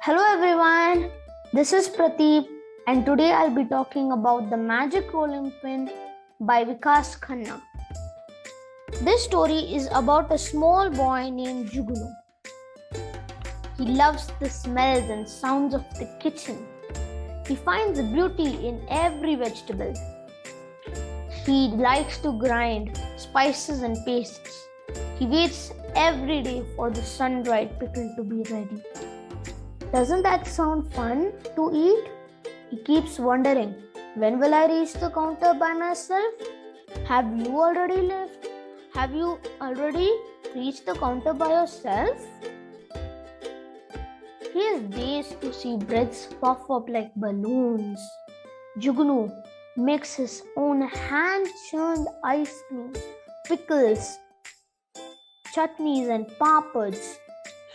Hello everyone, this is Pratip and today I'll be talking about the magic rolling pin by Vikas Khanna. This story is about a small boy named Jugunu. He loves the smells and sounds of the kitchen. He finds beauty in every vegetable. He likes to grind spices and pastes. He waits every day for the sun-dried pickle to be ready. Doesn't that sound fun to eat? He keeps wondering, when will I reach the counter by myself? Have you already reached the counter by yourself? He is dazed to see breads puff up like balloons. Jugunu makes his own hand-churned ice cream, pickles, chutneys and papads.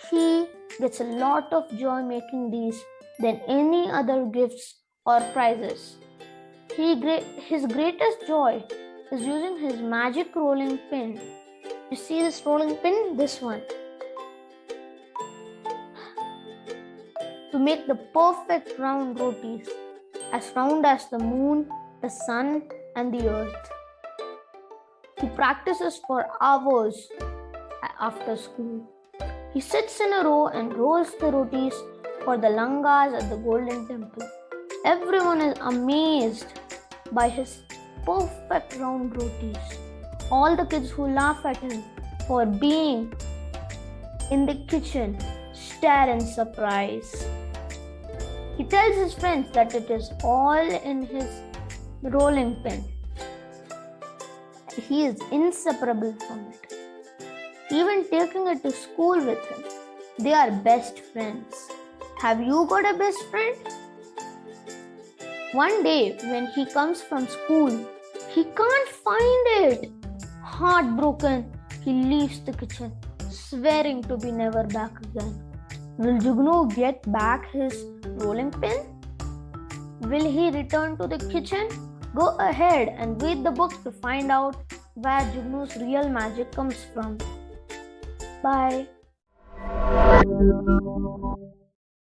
He gets a lot of joy making these than any other gifts or prizes. His greatest joy is using his magic rolling pin. You see this rolling pin? This one. To make the perfect round rotis, as round as the moon, the sun and the earth. He practices for hours after school. He sits in a row and rolls the rotis for the langas at the Golden Temple. Everyone is amazed by his perfect round rotis. All the kids who laugh at him for being in the kitchen stare in surprise. He tells his friends that it is all in his rolling pin. He is inseparable from it, even taking it to school with him. They are best friends. Have you got a best friend? One day when he comes from school, he can't find it. Heartbroken, he leaves the kitchen, swearing to be never back again. Will Jugnu get back his rolling pin? Will he return to the kitchen? Go ahead and read the book to find out where Jugnu's real magic comes from. Bye.